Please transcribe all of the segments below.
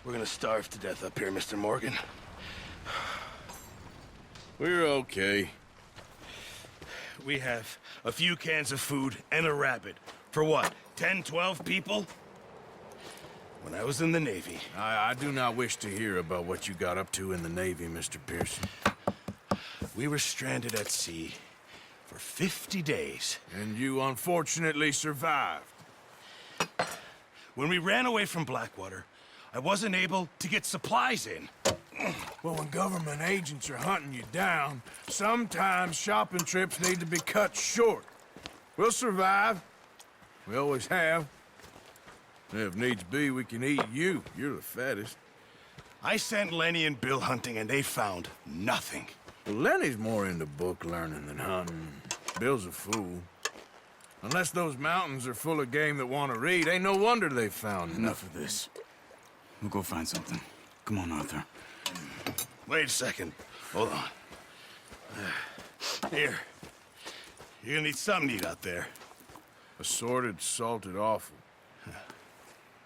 We're gonna starve to death up here, Mr. Morgan. We're okay. We have a few cans of food and a rabbit. For what, 10, 12 people? When I was in the Navy... I do not wish to hear about what you got up to in the Navy, Mr. Pearson. We were stranded at sea for 50 days. And you unfortunately survived. When we ran away from Blackwater, I wasn't able to get supplies in. Well, when government agents are hunting you down, sometimes shopping trips need to be cut short. We'll survive. We always have. If needs be, we can eat you. You're the fattest. I sent Lenny and Bill hunting, and they found nothing. Well, Lenny's more into book learning than hunting. Bill's a fool. Unless those mountains are full of game that want to read, ain't no wonder they found Enough of this. We'll go find something. Come on, Arthur. Wait a second. Hold on. Here. You're gonna need something to eat out there. Assorted, salted offal.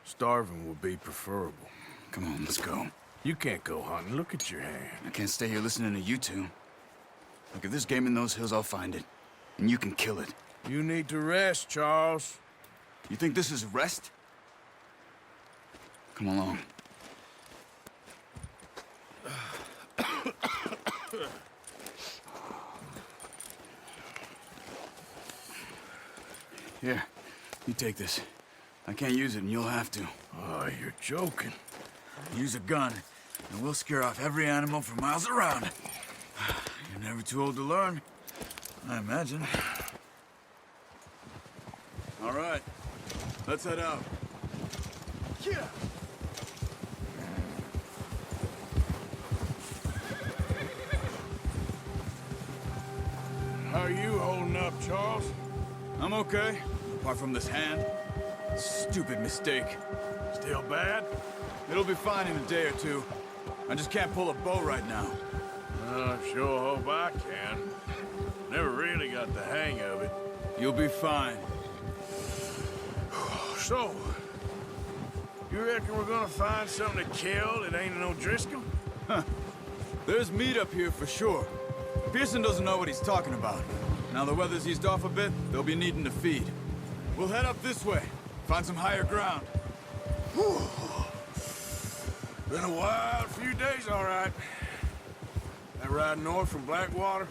Starving would be preferable. Come on, let's go. You can't go hunting. Look at your hand. I can't stay here listening to you two. Look, if there's game in those hills, I'll find it. And you can kill it. You need to rest, Charles. You think this is rest? Come along. Here, you take this. I can't use it, and you'll have to. Oh, you're joking. Use a gun, and we'll scare off every animal for miles around. You're never too old to learn, I imagine. All right, let's head out. Yeah. How are you holding up, Charles? I'm okay, apart from this hand. Stupid mistake. Still bad? It'll be fine in a day or two. I just can't pull a bow right now. I sure hope I can. Never really got the hang of it. You'll be fine. So, you reckon we're gonna find something to kill that ain't no Driscoll? There's meat up here for sure. Pearson doesn't know what he's talking about. Now the weather's eased off a bit, they'll be needing to feed. We'll head up this way, find some higher ground. Whew. Been a wild few days, all right. That ride north from Blackwater,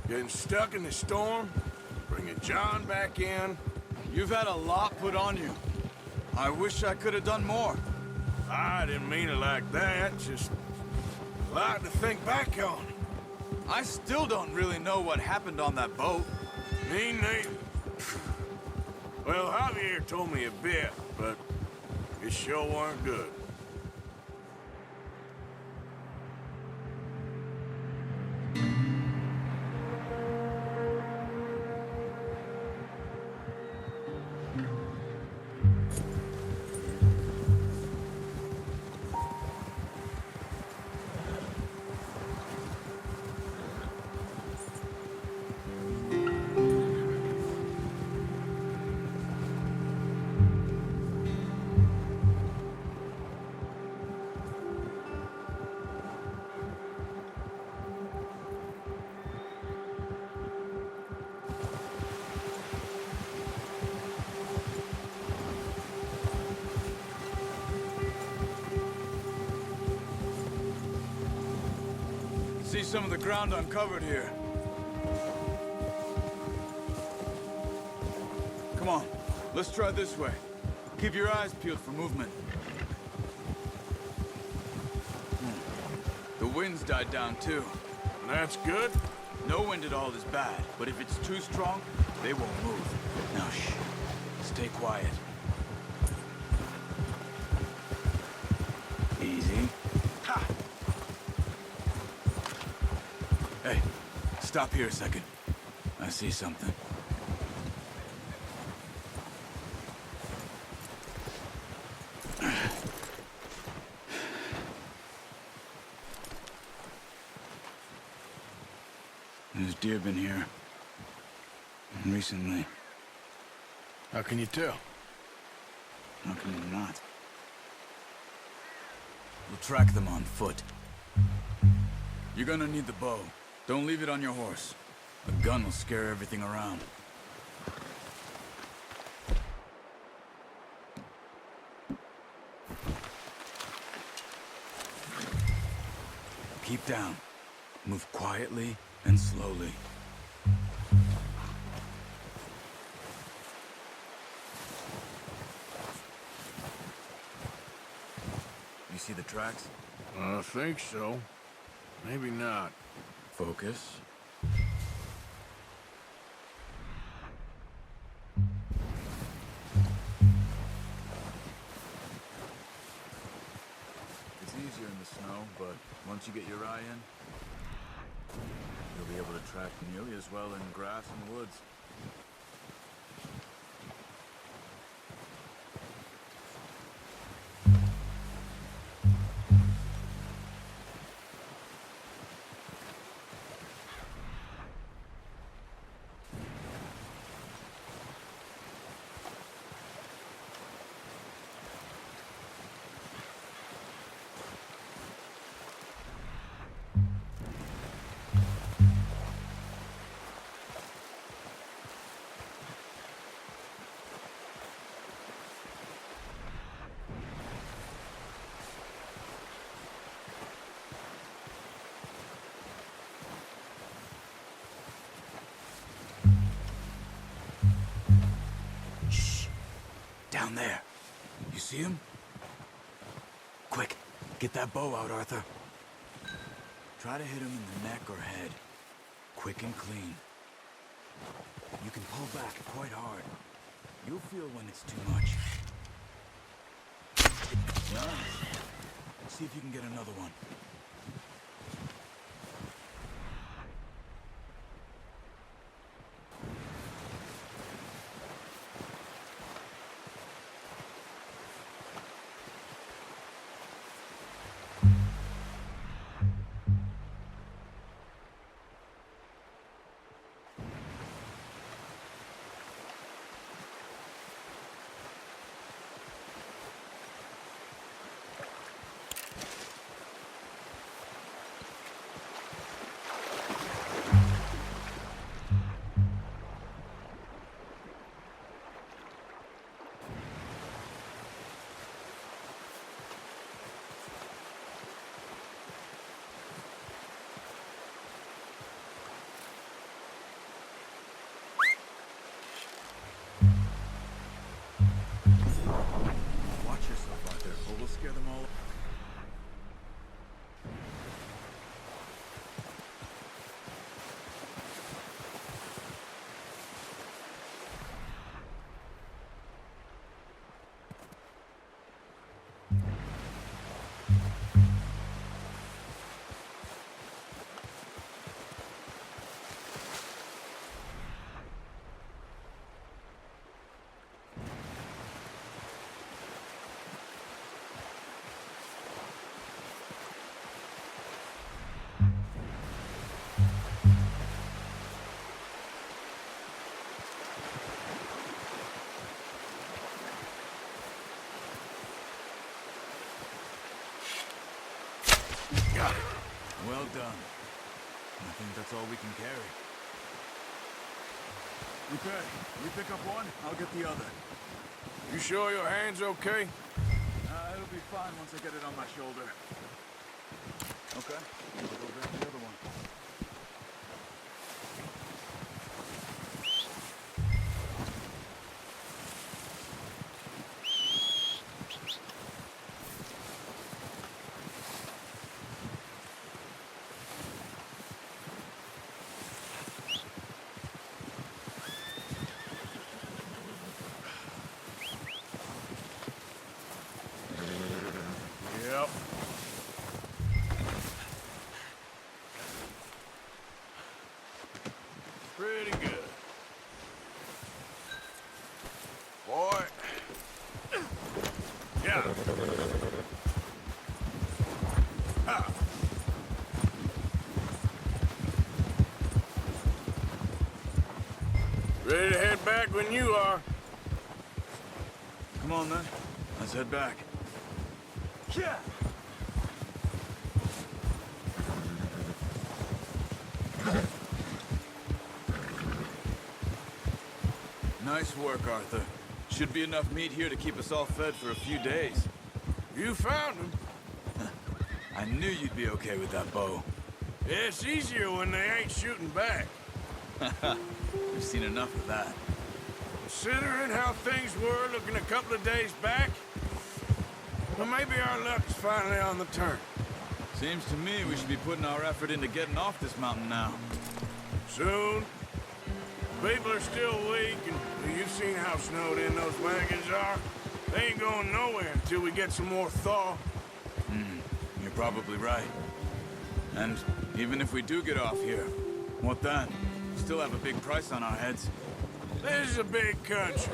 getting stuck in the storm, bringing John back in. You've had a lot put on you. I wish I could have done more. I didn't mean it like that, just a lot to think back on. I still don't really know what happened on that boat. Me neither. Well, Javier told me a bit, but it sure weren't good. See some of the ground uncovered here. Come on, let's try this way. Keep your eyes peeled for movement. The wind's died down too. That's good. No wind at all is bad, but if it's too strong, they won't move. Now shh, stay quiet. Easy. Ha! Hey, stop here a second. I see something. There's deer been here. Recently. How can you tell? How can you not? We'll track them on foot. You're gonna need the bow. Don't leave it on your horse. A gun will scare everything around. Keep down. Move quietly and slowly. You see the tracks? I think so. Maybe not. Focus. It's easier in the snow, but once you get your eye in, you'll be able to track nearly as well in grass and woods. Down there. You see him? Quick, get that bow out, Arthur. Try to hit him in the neck or head. Quick and clean. You can pull back quite hard. You'll feel when it's too much. Nice. See if you can get another one. Scare them all. Got it. Well done. I think that's all we can carry. Okay, you pick up one, I'll get the other. You sure your hand's okay? It'll be fine once I get it on my shoulder. Okay, we'll go grab the other one. Yep. Pretty good. Boy. Yeah. Ha. Ready to head back when you are. Come on then, let's head back. Yeah. Nice work, Arthur. Should be enough meat here to keep us all fed for a few days. You found him. I knew you'd be okay with that bow. It's easier when they ain't shooting back. We've seen enough of that. Considering how things were looking a couple of days back, well, maybe our luck's finally on the turn. Seems to me we should be putting our effort into getting off this mountain now. Soon. People are still weak, and you've seen how snowed in those wagons are. They ain't going nowhere until we get some more thaw. You're probably right. And even if we do get off here, what then? We still have a big price on our heads. This is a big country.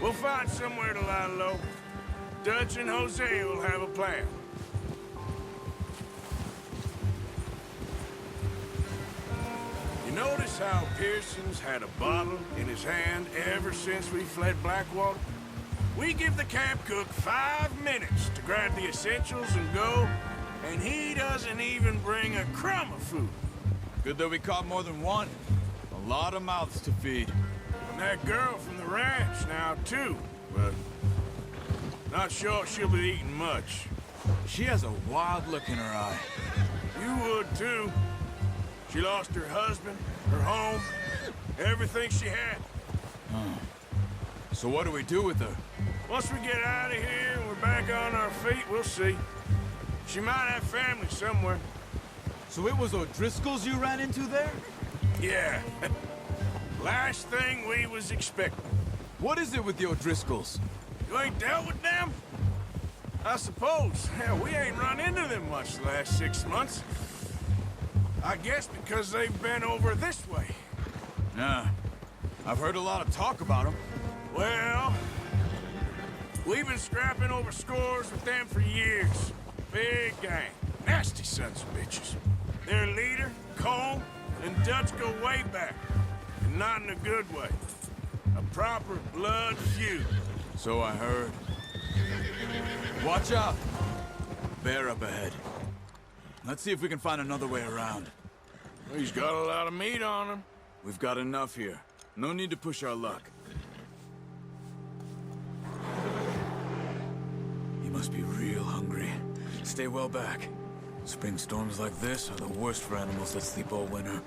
We'll find somewhere to lie low. Dutch and Hosea will have a plan. You notice how Pearson's had a bottle in his hand ever since we fled Blackwater? We give the camp cook 5 minutes to grab the essentials and go, and he doesn't even bring a crumb of food. Good that we caught more than one. A lot of mouths to feed. And that girl from the ranch now, too, but not sure she'll be eating much. She has a wild look in her eye. You would, too. She lost her husband, her home, everything she had. So what do we do with her? Once we get out of here and we're back on our feet, we'll see. She might have family somewhere. So it was O'Driscoll's you ran into there? Yeah. Last thing we was expecting. What is it with the O'Driscolls? You ain't dealt with them? I suppose. Hell, we ain't run into them much the last 6 months. I guess because they've been over this way. Nah. I've heard a lot of talk about them. Well, we've been scrapping over scores with them for years. Big gang. Nasty sons of bitches. Their leader, Cole, and Dutch go way back. And not in a good way. A proper blood feud. So I heard. Watch out! Bear up ahead. Let's see if we can find another way around. He's got a lot of meat on him. We've got enough here. No need to push our luck. He must be real hungry. Stay well back. Spring storms like this are the worst for animals that sleep all winter.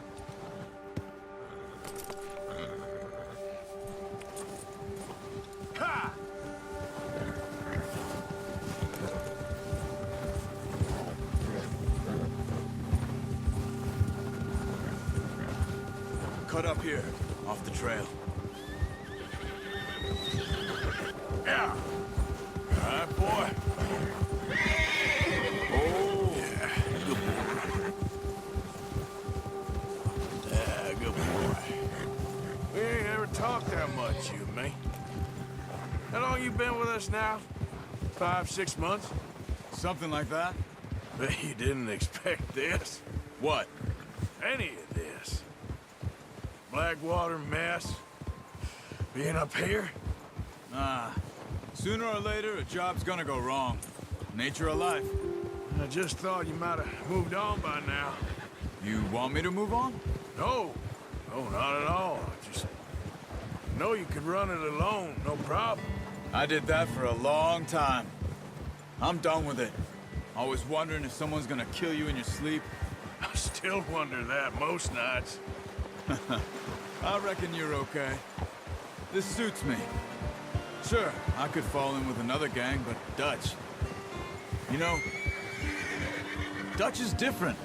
Ha! Cut up here, off the trail. Yeah. All right, boy. Oh. Yeah, good boy. Yeah, good boy. We ain't ever talked that much, you and me. How long you been with us now? 5, 6 months? Something like that? Bet you didn't expect this. What? Any of this. Blackwater mess. Being up here? Ah. Sooner or later, a job's gonna go wrong. Nature of life. I just thought you might have moved on by now. You want me to move on? No. No, not at all. I just know you could run it alone, no problem. I did that for a long time. I'm done with it. Always wondering if someone's gonna kill you in your sleep. I still wonder that most nights. I reckon you're okay. This suits me. Sure, I could fall in with another gang, but Dutch. You know, Dutch is different.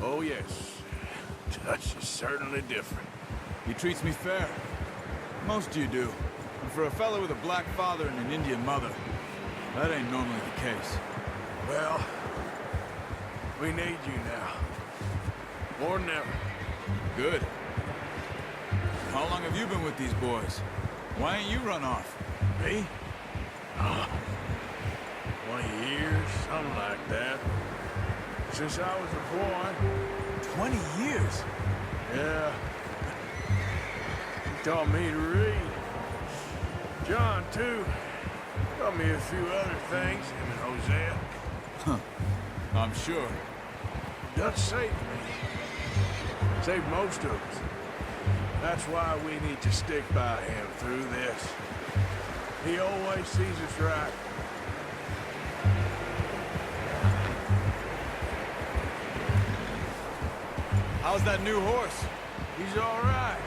Oh, yes. Dutch is certainly different. He treats me fair. Most you do. And for a fellow with a black father and an Indian mother, that ain't normally the case. Well, we need you now. More than ever. Good. How long have you been with these boys? Why ain't you run off? Me? 20 years, something like that. Since I was a boy. 20 years? Yeah. He taught me to read. John, too. Taught me a few other things, him and Hosea. I'm sure. Dutch saved me. Saved most of us. That's why we need to stick by him through this. He always sees us right. How's that new horse? He's all right.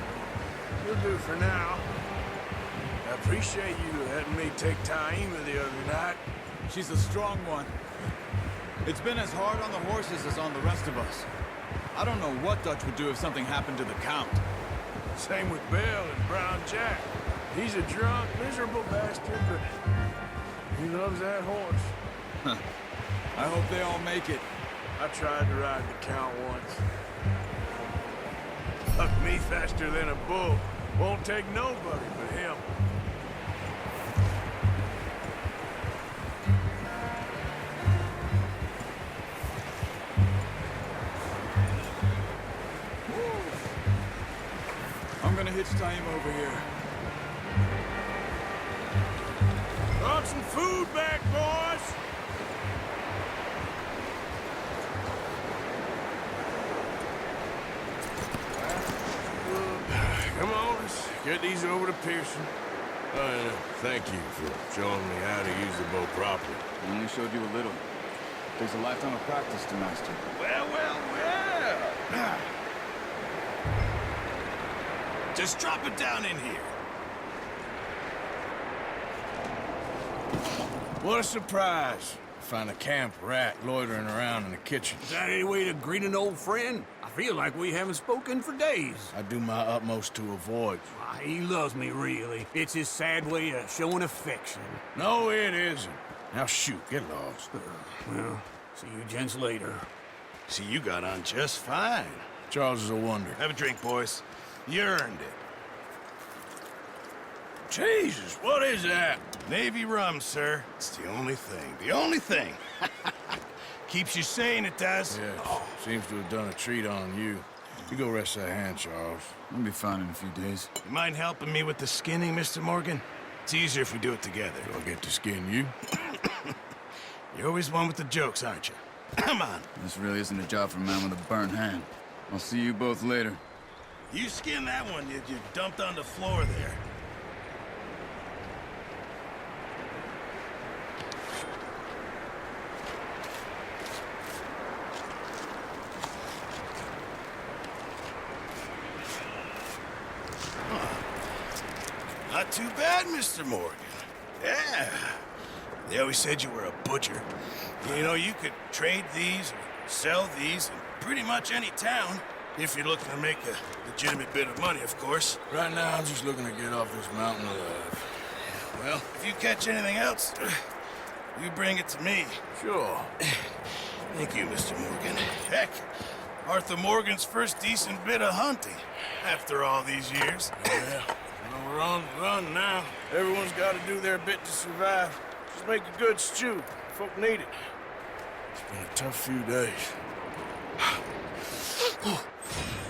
He'll do for now. I appreciate you letting me take Taima the other night. She's a strong one. It's been as hard on the horses as on the rest of us. I don't know what Dutch would do if something happened to the Count. Same with Bill and Brown Jack. He's a drunk, miserable bastard, but he loves that horse. I hope they all make it. I tried to ride the Count once. Bucked me faster than a bull. Won't take nobody but him. I'm gonna hitch Taima over here. Brought some food back, boys! Come on, let's get these over to Pearson. Thank you for showing me how to use the bow properly. I only showed you a little. Takes a lifetime of practice to master. Well. Just drop it down in here. What a surprise. Find a camp rat loitering around in the kitchen. Is that any way to greet an old friend? I feel like we haven't spoken for days. I do my utmost to avoid. Why, he loves me, really. It's his sad way of showing affection. No, it isn't. Now shoot, get lost. Well, see you gents later. See, you got on just fine. Charles is a wonder. Have a drink, boys. You earned it. Jesus, what is that? Navy rum, sir. It's the only thing. The only thing. Keeps you sane, it does. Yes, seems to have done a treat on you. You go rest that hand, Charles. I'll be fine in a few days. You mind helping me with the skinning, Mr. Morgan? It's easier if we do it together. Do I get to skin you? You're always one with the jokes, aren't you? Come on. This really isn't a job for a man with a burnt hand. I'll see you both later. You skin that one you dumped on the floor there. Not too bad, Mr. Morgan. Yeah. They always said you were a butcher. You know, you could trade these or sell these in pretty much any town. If you're looking to make a legitimate bit of money, of course. Right now, I'm just looking to get off this mountain alive. Well, if you catch anything else, you bring it to me. Sure. Thank you, Mr. Morgan. Heck, Arthur Morgan's first decent bit of hunting after all these years. Yeah. Well, we're on the run now. Everyone's got to do their bit to survive. Just make a good stew. Folk need it. It's been a tough few days.